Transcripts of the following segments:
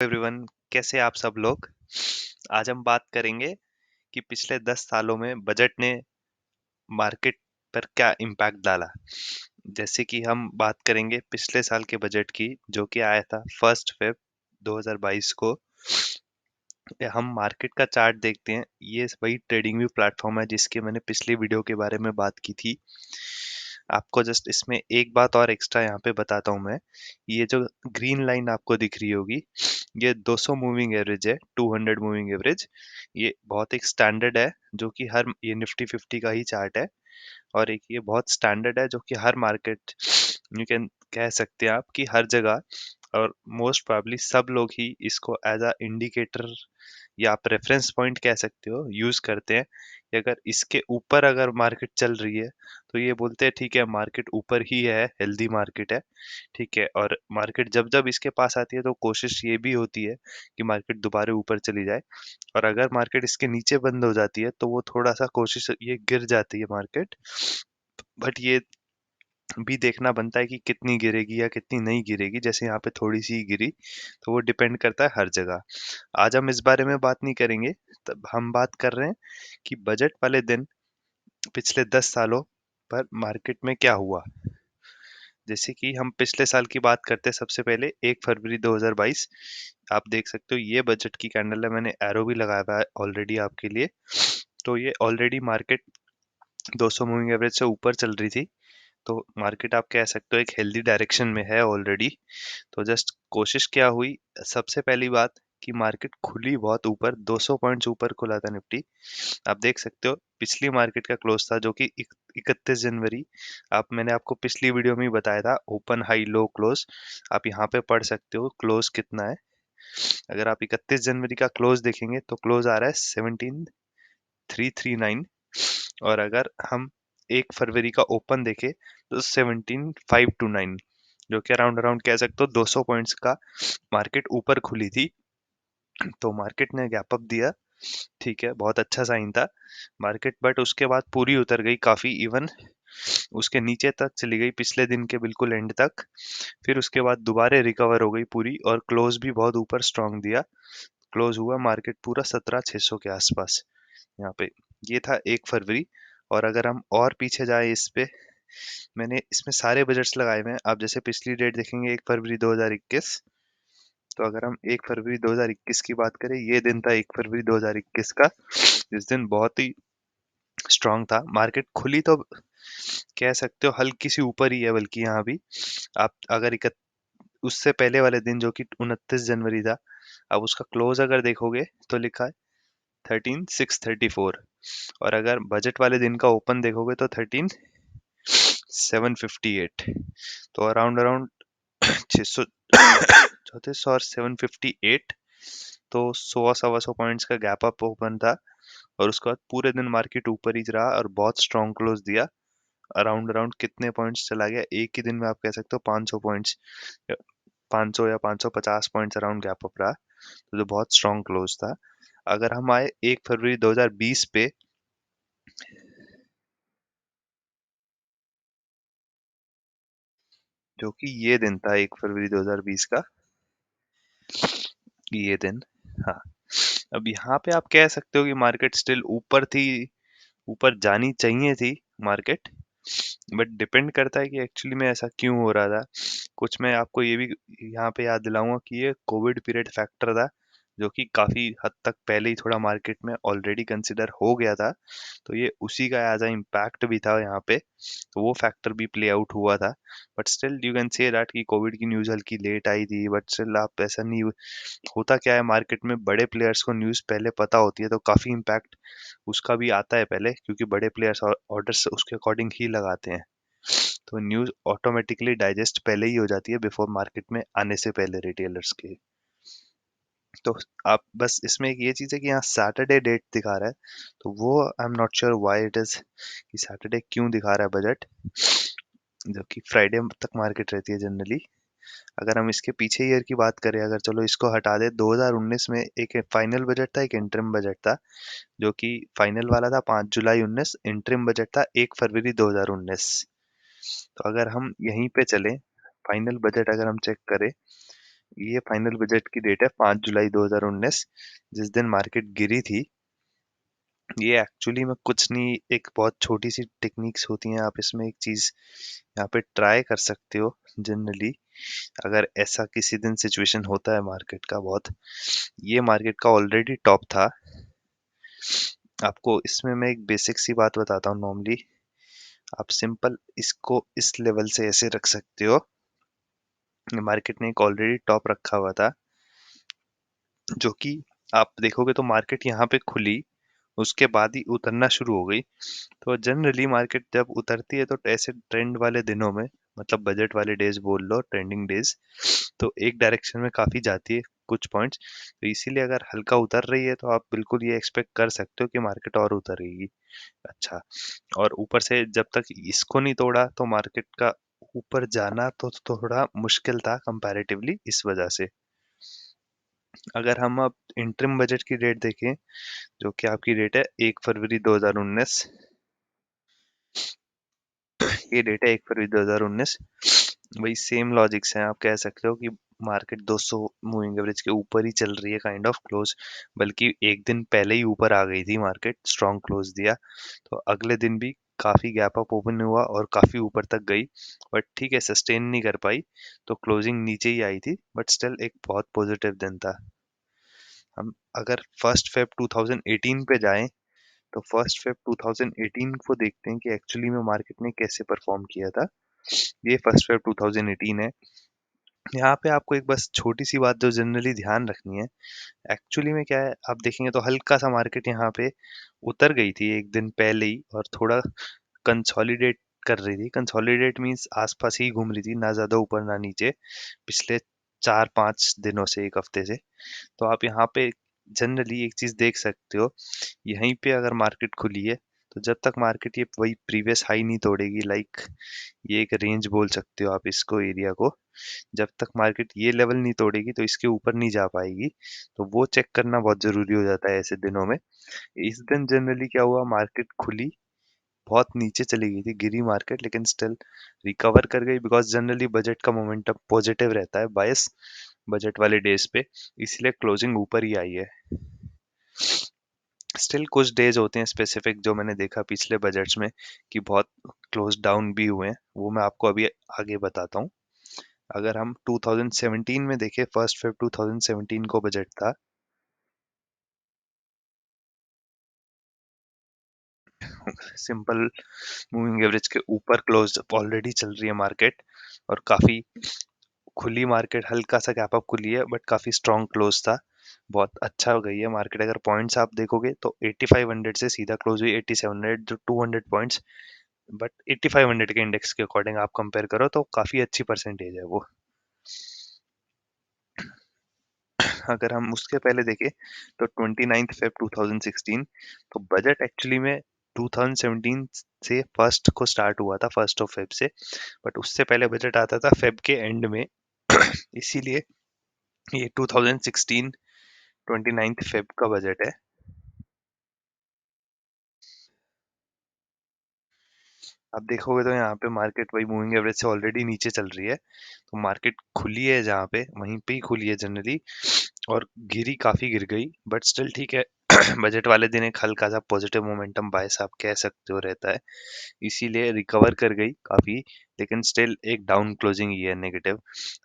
Everyone, कैसे आप सब लोग। आज हम बात करेंगे कि पिछले 10 सालों में बजट ने मार्केट पर क्या इम्पैक्ट डाला। जैसे कि हम बात करेंगे पिछले साल के बजट की, जो कि आया था 1 फ़रवरी 2022 को। हम मार्केट का चार्ट देखते हैं। ये वही ट्रेडिंग व्यू प्लेटफॉर्म है जिसके मैंने पिछली वीडियो के बारे में बात की थी। आपको जस्ट इसमें एक बात और एक्स्ट्रा यहाँ पे बताता हूँ मैं। ये जो ग्रीन लाइन आपको दिख रही होगी, ये 200 मूविंग एवरेज है, 200 मूविंग एवरेज। ये बहुत एक स्टैंडर्ड है, जो कि हर ये निफ्टी 50 का ही चार्ट है। और एक ये बहुत स्टैंडर्ड है जो कि हर मार्केट, यू कैन कह सकते हैं आप कि हर जगह और मोस्ट प्रोबेबली सब लोग ही इसको एज अ इंडिकेटर या आप रेफरेंस पॉइंट कह सकते हो, यूज करते हैं कि अगर इसके ऊपर अगर मार्केट चल रही है तो ये बोलते हैं ठीक है, मार्केट ऊपर ही है, हेल्दी मार्केट है। ठीक है, और मार्केट जब जब इसके पास आती है तो कोशिश ये भी होती है कि मार्केट दोबारा ऊपर चली जाए। और अगर मार्केट इसके नीचे बंद हो जाती है तो वो थोड़ा सा कोशिश, ये गिर जाती है मार्केट। बट ये भी देखना बनता है कि कितनी गिरेगी या कितनी नहीं गिरेगी। जैसे यहाँ पे थोड़ी सी गिरी, तो वो डिपेंड करता है हर जगह। आज हम इस बारे में बात नहीं करेंगे। तब हम बात कर रहे हैं कि बजट वाले दिन पिछले 10 सालों पर मार्केट में क्या हुआ। जैसे कि हम पिछले साल की बात करते हैं, सबसे पहले 1 फरवरी 2022। आप देख सकते हो ये बजट की कैंडल है, मैंने एरो भी लगाया हुआ है ऑलरेडी आपके लिए। तो ये ऑलरेडी मार्केट 200 मूविंग एवरेज से ऊपर चल रही थी। तो मार्केट आप कह सकते हो एक हेल्दी डायरेक्शन में है ऑलरेडी। तो जस्ट कोशिश क्या हुई, सबसे पहली बात कि मार्केट खुली बहुत ऊपर, 200 पॉइंट्स ऊपर खुला था निफ्टी। आप देख सकते हो पिछली मार्केट का क्लोज था जो कि 31 जनवरी। आप मैंने आपको पिछली वीडियो में ही बताया था, ओपन हाई लो क्लोज। आप यहाँ पे पढ़ सकते हो क्लोज कितना है। अगर आप 31 जनवरी का क्लोज देखेंगे तो क्लोज आ रहा है 17,339। और अगर हम 1 फरवरी का ओपन देखें तो 17,529, जो कि अराउंड अराउंड कह सकते हो 200 पॉइंट्स का मार्केट ऊपर खुली थी। तो मार्केट ने गैप अप दिया, ठीक है, बहुत अच्छा साइन था मार्केट। बट उसके बाद पूरी उतर गई काफी, इवन उसके नीचे तक चली गई पिछले दिन के बिल्कुल एंड तक। फिर उसके बाद दोबारा रिकवर हो गई पूरी और क्लोज भी बहुत ऊपर स्ट्रांग दिया। क्लोज हुआ मार्केट पूरा 17,600 के आसपास यहाँ पे। ये था 1 फरवरी। और अगर हम और पीछे जाए इस पे, मैंने इसमें सारे बजट्स लगाए हुए हैं। आप जैसे पिछली डेट देखेंगे 1 फरवरी 2021। तो अगर हम 1 फरवरी 2021 की बात करें, ये दिन था 1 फरवरी 2021 का। इस दिन बहुत ही स्ट्रांग था मार्केट। खुली तो कह सकते हो हल्की सी ऊपर ही है, बल्कि यहाँ भी आप अगर उससे पहले वाले दिन जो कि 29 जनवरी था, अब उसका क्लोज अगर देखोगे तो लिखा है 13,634। और अगर बजट वाले दिन का ओपन देखोगे तो 13,758। तो अराउंड अराउंड 600 3400 और 758, तो 100 सवा 100 पॉइंट्स का गैप अप ओपन था। और उसके बाद पूरे दिन मार्केट ऊपर ही रहा और बहुत स्ट्रॉन्ग क्लोज दिया। अराउंड अराउंड कितने पॉइंट्स चला गया एक ही दिन में, आप कह सकते हो 500 पॉइंट्स, 500 या 550 पॉइंट्स अराउंड गैप अप रहा। तो जो बहुत स्ट्रॉन्ग क्लोज था। अगर हम आए 1 फरवरी 2020 पे, जो कि ये दिन था 1 फरवरी 2020 का, ये दिन। हाँ, अब यहाँ पे आप कह सकते हो कि मार्केट स्टिल ऊपर थी, ऊपर जानी चाहिए थी मार्केट। बट डिपेंड करता है कि एक्चुअली में ऐसा क्यों हो रहा था। कुछ मैं आपको ये भी यहाँ पे याद दिलाऊंगा कि ये कोविड पीरियड फैक्टर था, जो कि काफी हद तक पहले ही थोड़ा मार्केट में ऑलरेडी कंसिडर हो गया था। तो ये उसी का एज अ इम्पैक्ट भी था यहाँ पे। तो वो फैक्टर भी प्ले आउट हुआ था। But still you can say that कि कोविड की न्यूज हल्की लेट आई थी, बट स्टिल आप ऐसा नहीं, होता क्या है मार्केट में, बड़े प्लेयर्स को न्यूज पहले पता होती है तो काफी इम्पैक्ट उसका भी आता है पहले, क्योंकि बड़े प्लेयर्स ऑर्डर्स उसके अकॉर्डिंग ही लगाते हैं। तो न्यूज ऑटोमेटिकली डाइजेस्ट पहले ही हो जाती है बिफोर मार्केट में आने से पहले रिटेलर्स के। तो आप बस इसमें एक ये चीज है कि यहाँ सैटरडे डेट दिखा रहा है, तो वो I am not sure why it is कि सैटरडे क्यों दिखा रहा है बजट, जो कि फ्राइडे तक मार्केट रहती है जनरली। अगर हम इसके पीछे ईयर की बात करें, अगर चलो इसको हटा दे, 2019 में एक फाइनल बजट था, एक इंटरिम बजट था। जो कि फाइनल वाला था 5 जुलाई 19, इंटरिम बजट था 1 फरवरी 2019। तो अगर हम यहीं पे चलें, फाइनल बजट अगर हम चेक करें ये फाइनल बजट की डेट है 5 जुलाई 2019, जिस दिन मार्केट गिरी थी। ये एक्चुअली में कुछ नहीं, एक बहुत छोटी सी टेक्निक्स होती हैं, आप इसमें एक चीज यहाँ पे ट्राई कर सकते हो। जनरली अगर ऐसा किसी दिन सिचुएशन होता है मार्केट का बहुत, ये मार्केट का ऑलरेडी टॉप था। आपको इसमें मैं एक बेसिक सी बात बताता हूँ। नॉर्मली आप सिंपल इसको इस लेवल से ऐसे रख सकते हो। मार्केट ने एक ऑलरेडी टॉप रखा हुआ था, जो कि आप देखोगे तो मार्केट यहाँ पे खुली, उसके बाद ही उतरना शुरू हो गई। तो जनरली मार्केट जब उतरती है तो ऐसे ट्रेंड वाले दिनों में, मतलब बजट वाले डेज बोल लो, ट्रेंडिंग डेज, तो एक डायरेक्शन में काफी जाती है कुछ पॉइंट्स। तो इसीलिए अगर हल्का उतर रही है तो आप बिल्कुल ये एक्सपेक्ट कर सकते हो कि मार्केट और उतरेगी। अच्छा, और ऊपर से जब तक इसको नहीं तोड़ा तो मार्केट का ऊपर जाना तो थोड़ा मुश्किल था कंपैरेटिवली, इस वजह से। अगर हम अब इंटरिम बजट की डेट देखें, जो कि आपकी डेट है 1 फरवरी 2019, ये डेट है 1 फरवरी 2019। वही सेम लॉजिक्स हैं, आप कह सकते हो कि मार्केट 200 मूविंग एवरेज के ऊपर ही चल रही है, काइंड ऑफ क्लोज, बल्कि एक दिन पहले ही ऊपर आ गई थी मार्केट, स्ट्रॉन्ग क्लोज दिया। तो अगले दिन भी काफी गैप अप ओपन हुआ और काफी ऊपर तक गई, बट ठीक है सस्टेन नहीं कर पाई, तो क्लोजिंग नीचे ही आई थी, बट स्टिल एक बहुत पॉजिटिव दिन था। हम अगर 1 फेब 2018 पे जाएं, तो 1 फेब 2018 को देखते हैं कि एक्चुअली में मार्केट ने कैसे परफॉर्म किया था। ये 1 फेब 2018 है। यहाँ पे आपको एक बस छोटी सी बात जो जनरली ध्यान रखनी है, एक्चुअली में क्या है, आप देखेंगे तो हल्का सा मार्केट यहाँ पे उतर गई थी एक दिन पहले ही, और थोड़ा कंसोलिडेट कर रही थी। कंसोलिडेट मींस आसपास ही घूम रही थी, ना ज्यादा ऊपर ना नीचे, पिछले 4-5 दिनों से, एक हफ्ते से। तो आप यहाँ पे जनरली एक चीज देख सकते हो, यहीं पे अगर मार्केट खुली है, तो जब तक मार्केट ये वही प्रीवियस हाई नहीं तोड़ेगी, लाइक ये एक रेंज बोल सकते हो आप इसको, एरिया को, जब तक मार्केट ये लेवल नहीं तोड़ेगी तो इसके ऊपर नहीं जा पाएगी। तो वो चेक करना बहुत जरूरी हो जाता है ऐसे दिनों में। इस दिन जनरली क्या हुआ, मार्केट खुली, बहुत नीचे चली गई थी, गिरी मार्केट, लेकिन स्टिल रिकवर कर गई, बिकॉज जनरली बजट का मोमेंटम पॉजिटिव रहता है बायस बजट वाले डेज पे, इसलिए क्लोजिंग ऊपर ही आई है। स्टिल कुछ डेज होते हैं स्पेसिफिक जो मैंने देखा पिछले बजट्स में कि बहुत क्लोज डाउन भी हुए हैं, वो मैं आपको अभी आगे बताता हूँ। अगर हम 2017 में देखें, 1 फेब 2017 को बजट था। सिंपल मूविंग एवरेज के ऊपर क्लोज ऑलरेडी चल रही है मार्केट, और काफी खुली मार्केट, हल्का सा गैप अप खुली है, बट काफी स्ट्रॉन्ग क्लोज था। बहुत अच्छा हो गई है मार्केट। अगर पॉइंट्स आप देखोगे तो 8500 से सीधा क्लोज हुई 8700, जो 200 पॉइंट्स, बट 8500 के इंडेक्स के अकॉर्डिंग आप कंपेयर करो तो काफी अच्छी परसेंटेज है वो। अगर हम उसके पहले देखें तो 29 फेब 2016, तो बजट एक्चुअली में 2017 से फर्स्ट को स्टार्ट हुआ था, 1 फेब से, बट उससे पहले बजट आता था फेब के एंड में। इसीलिए ये 2016 29 फेब का बजट है। आप देखोगे तो यहाँ पे मार्केट वही मूविंग एवरेज से ऑलरेडी नीचे चल रही है, तो मार्केट खुली है जहाँ पे, वहीं पे ही खुली है जनरली, और गिरी, काफी गिर गई, बट स्टिल ठीक है। बजट वाले दिन एक हल्का सा पॉजिटिव मोमेंटम बायस आप कह सकते हो रहता है, इसीलिए रिकवर कर गई काफी, लेकिन स्टिल एक डाउन क्लोजिंग ही है, नेगेटिव।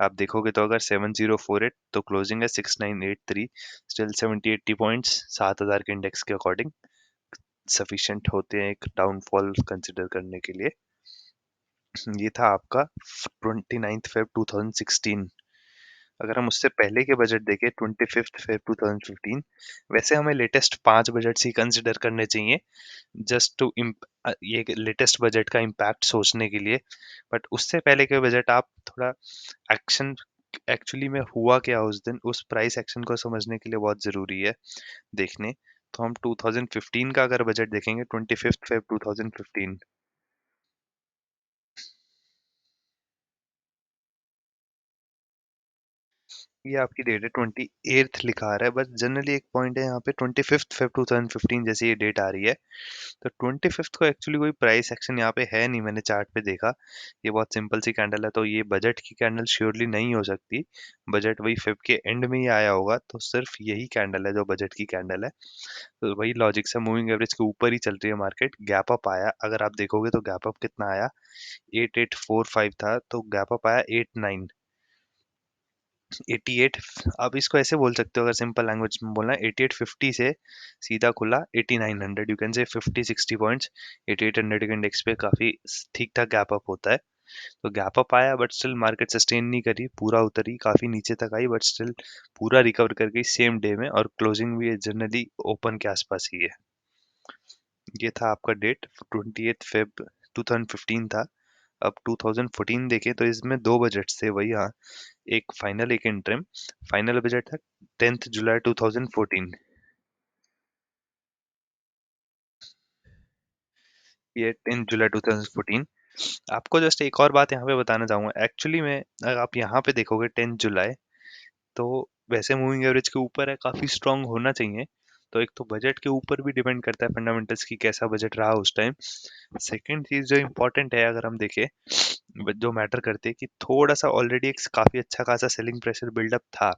आप देखोगे तो अगर 7048, तो क्लोजिंग है 6983, स्टिल 70-80 पॉइंट्स 7000 के इंडेक्स के अकॉर्डिंग सफिशिएंट होते हैं एक डाउनफॉल कंसिडर करने के लिए। ये था आपका 29 फेब 2016। अगर हम उससे पहले के बजट देखें, 25 फेब 2015, वैसे हमें लेटेस्ट 5 बजट ही कंसिडर करने चाहिए, जस्ट टू ये लेटेस्ट बजट का इम्पैक्ट सोचने के लिए। बट उससे पहले के बजट आप थोड़ा एक्शन, एक्चुअली में हुआ क्या उस दिन, उस प्राइस एक्शन को समझने के लिए बहुत जरूरी है देखने। तो हम 2015 का अगर बजट देखेंगे, 25 फेब 2015। ये आपकी डेट है 28th लिखा आ रहा है, बस जनरली एक पॉइंट है यहाँ पे 25th फेब 2015 जैसे ये डेट आ रही है। तो 25th को एक्चुअली कोई प्राइस एक्शन यहाँ पे है नहीं, मैंने चार्ट पे देखा। ये बहुत सिंपल सी कैंडल है, तो ये बजट की कैंडल श्योरली नहीं हो सकती। बजट वही फेब के एंड में ही आया होगा, तो सिर्फ यही कैंडल है जो बजट की कैंडल है। तो वही लॉजिक से मूविंग एवरेज के ऊपर ही चल रही है मार्केट। गैप अप आया, अगर आप देखोगे तो गैप अप कितना आया, 8845 था, तो गैप अप आया 89, 88। आप इसको ऐसे बोल सकते हो, अगर सिंपल लैंग्वेज में बोलना है, 8850 से सीधा खुला 8900, यू कैन से 50-60 पॉइंट्स 8800 के इंडेक्स पे काफी ठीक ठाक गैप अप होता है। तो गैप अप आया, बट स्टिल मार्केट सस्टेन नहीं करी, पूरा उतरी, काफी नीचे तक आई, बट स्टिल पूरा रिकवर कर गई सेम डे में, और क्लोजिंग भी जनरली ओपन के आसपास ही है। ये था आपका डेट 28 फेब 2015 था। अब 2014 देखें तो इसमें दो बजट्स थे वही, हाँ, एक फाइनल एक इंटरिम। फाइनल बजट था 10th जुलाई 2014। ये 10 जुलाई 2014। आपको जस्ट एक और बात यहाँ पे बताना चाहूंगा, एक्चुअली में अगर आप यहाँ पे देखोगे 10 जुलाई, तो वैसे मूविंग एवरेज के ऊपर है, काफी स्ट्रांग होना चाहिए। तो एक तो बजट के ऊपर भी डिपेंड करता है फंडामेंटल्स की, कैसा बजट रहा उस टाइम। सेकंड चीज जो इम्पोर्टेंट है, अगर हम देखें, जो मैटर करती है, कि थोड़ा सा ऑलरेडी एक काफी अच्छा खासा सेलिंग प्रेशर बिल्डअप था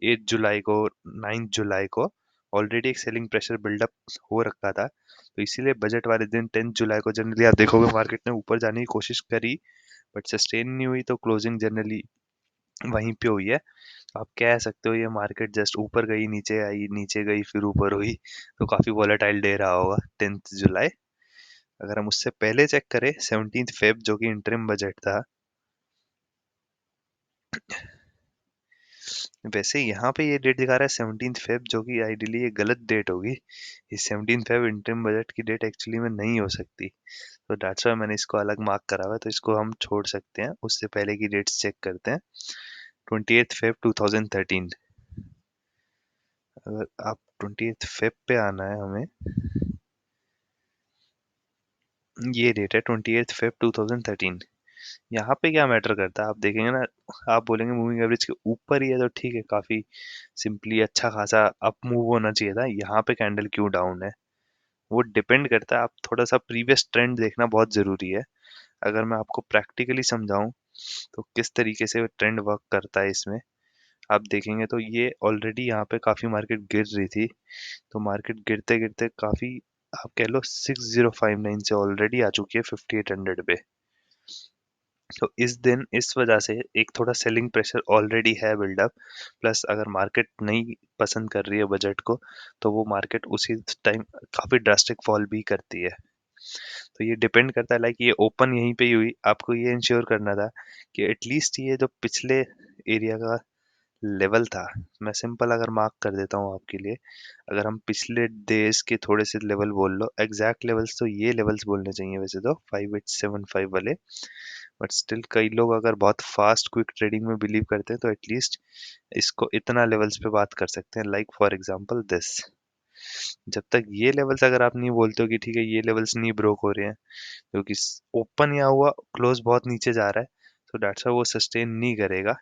8 जुलाई को, 9 जुलाई को ऑलरेडी एक सेलिंग प्रेशर बिल्डअप हो रखा था। तो इसीलिए बजट वाले दिन 10 जुलाई को जनरली आप देखोगे मार्केट ने ऊपर जाने की कोशिश करी, बट सस्टेन नहीं हुई, तो क्लोजिंग जनरली वहीं पे हुई है। तो आप कह सकते हो ये मार्केट जस्ट ऊपर गई, नीचे आई, नीचे गई, फिर ऊपर हुई। तो काफी वॉलेटाइल डे रहा होगा 10 जुलाई। अगर हम उससे पहले चेक करें 17 फेब जो कि इंटरिम बजट था, वैसे यहाँ पे ये डेट दिखा रहा है 17 फेब, जो कि आइडियली ये गलत डेट होगी। ये 17 फेब इंटरिम बजट की डेट एक्चुअली में नहीं हो सकती। तो दैट्स व्हाई मैंने इसको अलग मार्क करा हुआ है, तो इसको हम छोड़ सकते हैं। उससे पहले की डेट्स चेक करते हैं। 28 फेब 2013। अगर आप 28 फेब पे आना है हमें, ये डेट है 28 फेब 2013। यहाँ पे क्या मैटर करता है, आप देखेंगे ना, आप बोलेंगे मूविंग एवरेज के ऊपर ही है तो ठीक है, काफी सिंपली अच्छा खासा अप मूव होना चाहिए था, यहाँ पे कैंडल क्यों डाउन है, वो डिपेंड करता है। आप थोड़ा सा प्रीवियस ट्रेंड देखना बहुत जरूरी है। अगर मैं आपको प्रैक्टिकली समझाऊं तो किस तरीके से ट्रेंड वर्क करता है इसमें, आप देखेंगे तो ये ऑलरेडी यहाँ पे काफी मार्केट गिर रही थी, तो मार्केट गिरते गिरते काफी, आप कह लो 6059 से ऑलरेडी आ चुकी है 5800 पे। तो इस दिन इस वजह से एक थोड़ा सेलिंग प्रेशर ऑलरेडी है बिल्डअप। प्लस अगर मार्केट नहीं पसंद कर रही है बजट को, तो वो मार्केट उसी टाइम काफी ड्रास्टिक फॉल भी करती है। तो ये डिपेंड करता है, लाइक ये ओपन यहीं पे ही हुई, आपको ये इंश्योर करना था कि एटलीस्ट ये जो पिछले एरिया का लेवल था, मैं सिंपल अगर मार्क कर देता हूँ आपके लिए, अगर हम पिछले डेज के थोड़े से लेवल बोल लो, एग्जैक्ट लेवल्स तो ये लेवल्स बोलने चाहिए वैसे तो 5875 वाले, बट स्टिल कई लोग अगर बहुत फास्ट क्विक ट्रेडिंग में बिलीव करते हैं तो एटलीस्ट इसको इतना लेवल्स पे बात कर सकते हैं, लाइक फॉर एग्जांपल दिस। जब तक ये लेवल्स अगर आप नहीं बोलते हो कि ठीक है ये लेवल्स नहीं ब्रोक हो रहे हैं, क्योंकि ओपन या हुआ क्लोज बहुत नीचे जा रहा है, तो दैट्स व्हाई वो सस्टेन नहीं करेगा।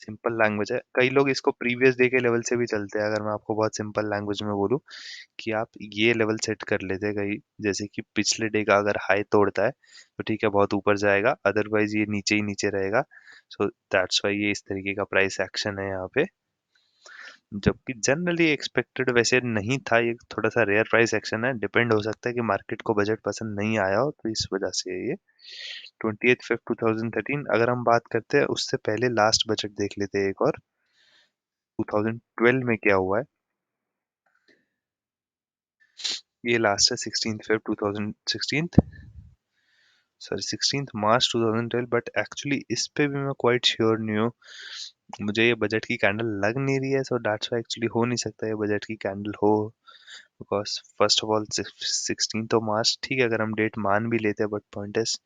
सिंपल लैंग्वेज है, कई लोग इसको प्रीवियस डे के लेवल से भी चलते हैं। अगर मैं आपको बहुत सिंपल लैंग्वेज में बोलूं कि आप ये लेवल सेट कर लेते हैं कहीं, जैसे कि पिछले डे का अगर हाई तोड़ता है तो ठीक है बहुत ऊपर जाएगा, अदरवाइज ये नीचे ही नीचे रहेगा। सो दैट्स वाई ये इस तरीके का प्राइस एक्शन है यहाँ पे, जबकि जनरली एक्सपेक्टेड वैसे नहीं था। ये थोड़ा सा रेयर प्राइस एक्शन है, डिपेंड हो सकता है कि मार्केट को बजट पसंद नहीं आया हो, तो इस वजह से ये 28 फेब 2013। अगर हम बात करते हैं उससे पहले लास्ट बजट देख लेते हैं एक और, 2012 में क्या हुआ है। ये लास्ट है 16 Feb 2016, sorry 16 March 2012, but actually इस पे भी मैं क्वाइट श्योर नहीं हूँ। मुझे ये बजट की कैंडल लग नहीं रही है, सो दैट्स व्हाई एक्चुअली हो नहीं सकता ये बजट की कैंडल हो, बिकॉज फर्स्ट ऑफ ऑल 16 मार्च ठीक है, अगर हम डेट मान भी लेते हैं, but point is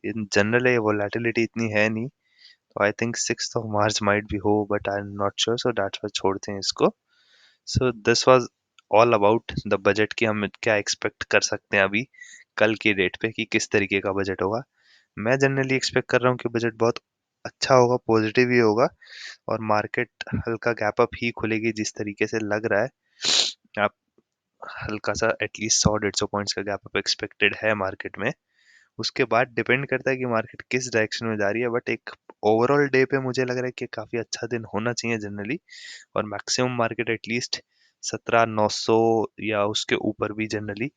in general ये वोलेटिलिटी इतनी है नहीं, तो आई थिंक 6 मार्च माइट भी हो, but I am not sure, so that's why छोड़ते हैं इसको। So this was all about the budget की हम क्या एक्सपेक्ट कर सकते हैं अभी कल की डेट पे, कि किस तरीके का बजट होगा। मैं जनरली एक्सपेक्ट कर रहा हूँ कि बजट बहुत अच्छा होगा, पॉजिटिव ही होगा और मार्केट हल्का गैप अप ही खुलेगी जिस तरीके से लग रहा है। आप हल्का सा एटलीस्ट 100-150 पॉइंट्स का गैप अप एक्सपेक्टेड है मार्केट में। उसके बाद डिपेंड करता है कि मार्केट किस डायरेक्शन में जा रही है, बट एक ओवरऑल डे पे मुझे लग रहा है कि काफी अच्छा दिन होना चाहिए जनरली। और मैक्सिमम मार्केट एटलीस्ट 17,900 या उसके ऊपर भी जनरली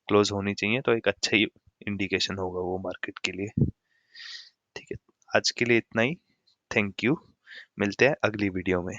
क्लोज होनी चाहिए, तो एक अच्छा ही इंडिकेशन होगा वो मार्केट के लिए। ठीक है, आज के लिए इतना ही। Thank you. मिलते हैं अगली वीडियो में।